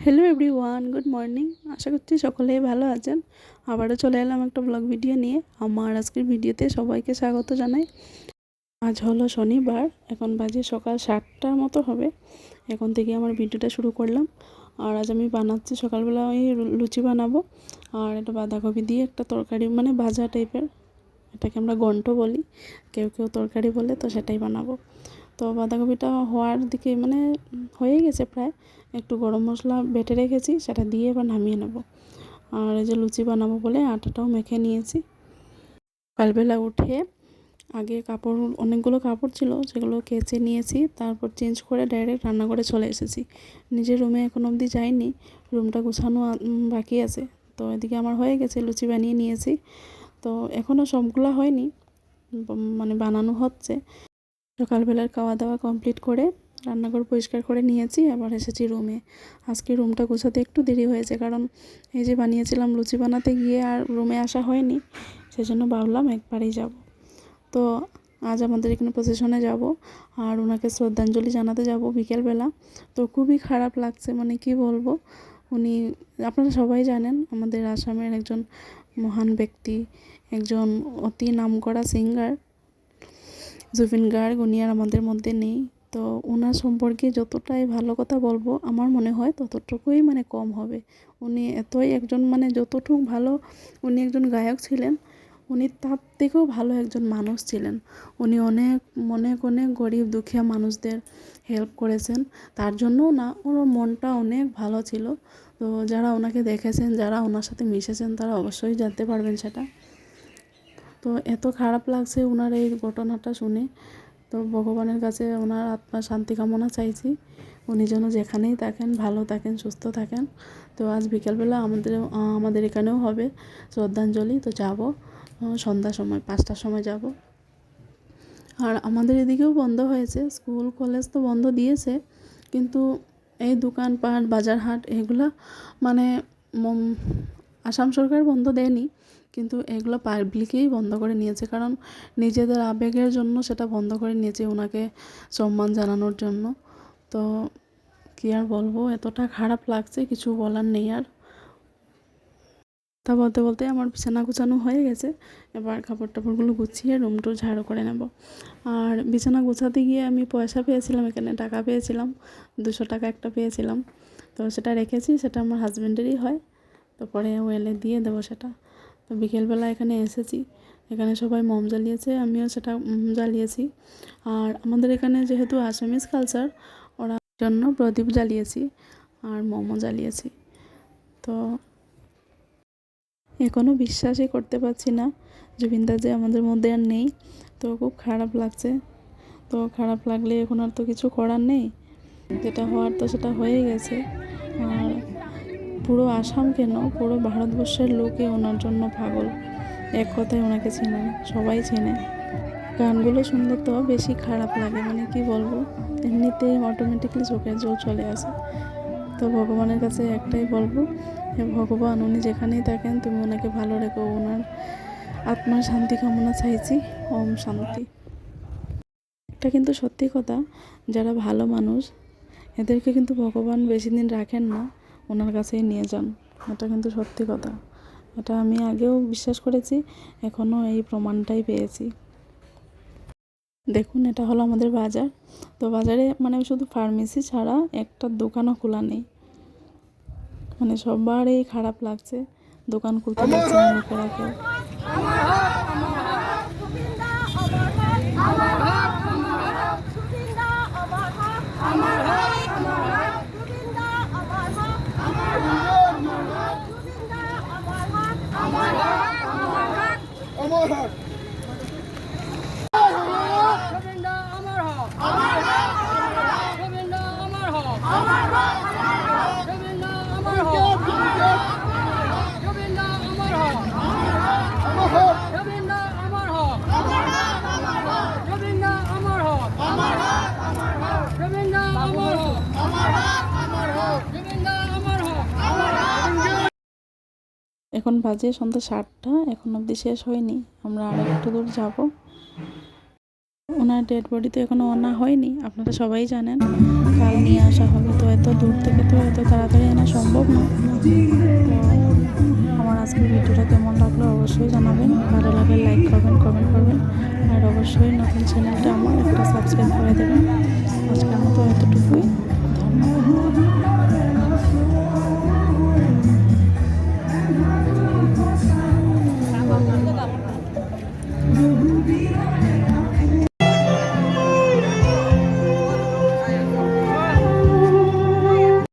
Hello everyone, good morning. আশা করছি সকলেই ভালো আছেন। আবারও চলে এলাম একটা ব্লগ ভিডিও নিয়ে। আমার আজকের ভিডিওতে সবাইকে স্বাগত জানাই। আজ হলো শনিবার, এখন বাজে সকাল 7টার মতো হবে। এখন থেকে আমার ভিডিওটা শুরু করলাম। আর আজ আমি বানাচ্ছি সকালবেলা ওই লুচি বানাবো। আর এটা বাঁধাকপি দিয়ে একটা তরকারি, মানে ভাজা টাইপের, এটাকে আমরা ঘন্ট বলি, কেউ কেউ তরকারি বলে, তো সেটাই বানাবো। তো বাঁধাকপিটা হওয়ার দিকে, মানে হয়ে গেছে প্রায়। একটু গরম মশলা বেটে রেখেছি, সেটা দিয়ে এবার নামিয়ে নেব। আর এই যে লুচি বানাবো বলে আটাটাও মেখে নিয়েছি। সকালবেলা উঠে আগে অনেকগুলো কাপড় ছিল, সেগুলো কেচে নিয়েছি। তারপর চেঞ্জ করে ডাইরেক্ট রান্নাঘরে চলে এসেছি। নিজের রুমে এখন অবধি যাইনি, রুমটা গুছানো বাকি আছে। তো এদিকে আমার হয়ে গেছে, লুচি বানিয়ে নিয়েছি। তো এখনও সবগুলো হয়নি, মানে বানানো হচ্ছে। সকালবেলার খাওয়া দাওয়া কমপ্লিট করে রান্নাঘর পরিষ্কার করে নিয়েছি, আবার এসেছি রুমে। আজকে রুমটা গোছাতে একটু দেরি হয়েছে, কারণ এই যে বানিয়েছিলাম লুচি বানাতে গিয়ে আর রুমে আসা হয়নি, সেজন্য ভাবলাম একবারেই যাব। তো আজ আমাদের এখানে প্রসেশনে যাব, আর ওনাকে শ্রদ্ধাঞ্জলি জানাতে যাব বিকেলবেলা। তো খুবই খারাপ লাগছে, মানে কি বলবো। উনি, আপনারা সবাই জানেন, আমাদের আসামের একজন মহান ব্যক্তি, একজন অতি নামকরা সিঙ্গার জুবিন গার্গ। উনি আর আমাদের মধ্যে নেই। তো ওনার সম্পর্কে যতটাই ভালো কথা বলবো, আমার মনে হয় ততটুকুই মানে কম হবে। উনি এতই একজন, মানে যতটুকু ভালো উনি একজন গায়ক ছিলেন, উনি তার থেকেও ভালো একজন মানুষ ছিলেন। উনি অনেক অনেক অনেক গরিব দুঃখীয়া মানুষদের হেল্প করেছেন। তার জন্য না, ওর মনটা অনেক ভালো ছিল। তো যারা ওনাকে দেখেছেন, যারা ওনার সাথে মিশেছেন, তারা অবশ্যই জানতে পারবেন সেটা। তো এত খারাপ লাগছে ওনার এই ঘটনাটা শুনে। তো ভগবানের কাছে ওনার আত্মার শান্তি কামনা চাইছি। উনি যেন যেখানেই থাকেন ভালো থাকেন, সুস্থ থাকেন। তো আজ বিকেলবেলা আমাদের এখানেও হবে শ্রদ্ধাঞ্জলি। তো যাব সন্ধ্যার সময়, 5টার সময় যাব। আর আমাদের এদিকেও বন্ধ হয়েছে, স্কুল কলেজ তো বন্ধ দিয়েছে, কিন্তু এই দোকানপাট বাজারহাট এগুলা, মানে আসাম সরকার বন্ধ দেয়নি, কিন্তু এগুলো পাবলিকেই বন্ধ করে নিয়েছে। কারণ নিজেদের আবেগের জন্য সেটা বন্ধ করে নিয়েছে, ওনাকে সম্মান জানানোর জন্য। তো কী আর বলবো, এতটা খারাপ লাগছে, কিছু বলার নেই আর। তা বলতে বলতে আমার বিছানা গুছানো হয়ে গেছে। এবার কাপড় টাপড়গুলো গুছিয়ে রুমটো ঝাড়ু করে নেব। আর বিছানা গুছাতে গিয়ে আমি পয়সা পেয়েছিলাম, এখানে টাকা পেয়েছিলাম, 200 টাকা একটা পেয়েছিলাম। তো সেটা রেখেছি, সেটা আমার হাজব্যান্ডেরই হয়। তো পরে ও এলে দিয়ে দেবো সেটা। তো বিকেলবেলা এখানে এসেছি, এখানে সবাই মোম জ্বালিয়েছে, আমিও সেটা জ্বালিয়েছি। আর আমাদের এখানে যেহেতু আসামিজ কালচার, ওরা জন্য প্রদীপ জ্বালিয়েছি আর মোমো জ্বালিয়েছি। তো এখনও বিশ্বাসই করতে পারছি না জুবিনদা যে আমাদের মধ্যে আর নেই। তো খুব খারাপ লাগছে। তো খারাপ লাগলে এখন আর তো কিছু করার নেই, যেটা হওয়ার তো সেটা হয়ে গেছে। আর পুরো আসাম কেন, পুরো ভারতবর্ষের লোকে ওনার জন্য পাগল। এক কথায় ওনাকে চেনে, সবাই চেনে। গানগুলো শুনলে তো বেশি খারাপ লাগে, মানে কি বলবো, এমনিতেই অটোমেটিকলি চোখের জল চলে আসে। তো ভগবানের কাছে একটাই বলবো, হে ভগবান, উনি যেখানেই থাকেন তুমি ওনাকে ভালো রেখো। ওনার আত্মার শান্তি কামনা চাইছি। ওম শান্তি। এটা কিন্তু সত্যি কথা, যারা ভালো মানুষ এদেরকে কিন্তু ভগবান বেশি দিন রাখেন না, ওনার কাছেই নিয়ে যান। এটা কিন্তু সত্যি কথা, এটা আমি আগেও বিশ্বাস করেছি, এখনও এই প্রমাণটাই পেয়েছি। দেখুন, এটা হলো আমাদের বাজার। তো বাজারে মানে শুধু ফার্মেসি ছাড়া একটা দোকানও খোলা নেই, মানে সবারই খারাপ লাগছে, দোকান খুলতে পারছে না লোকেরা কেউ। এখন বাজে সন্ধ্যা 7টা, এখন অবধি শেষ হয়নি, আমরা আর একটু দূর যাব। ওনার ডেড বডি তো এখনও আনা হয়নি, আপনারা সবাই জানেন। কাল নিয়ে আসা হবে, তো এত দূর থেকে তো এত তাড়াতাড়ি আনা সম্ভব না। তো আমার আজকের ভিডিওটা কেমন লাগলো অবশ্যই জানাবেন, ভালো লাগলে লাইক করবেন, কমেন্ট করবেন, আর অবশ্যই নতুন চ্যানেলটা আমার একটা সাবস্ক্রাইব করে দেবেন। আজকের মতো এতটুকুই, ধন্যবাদ।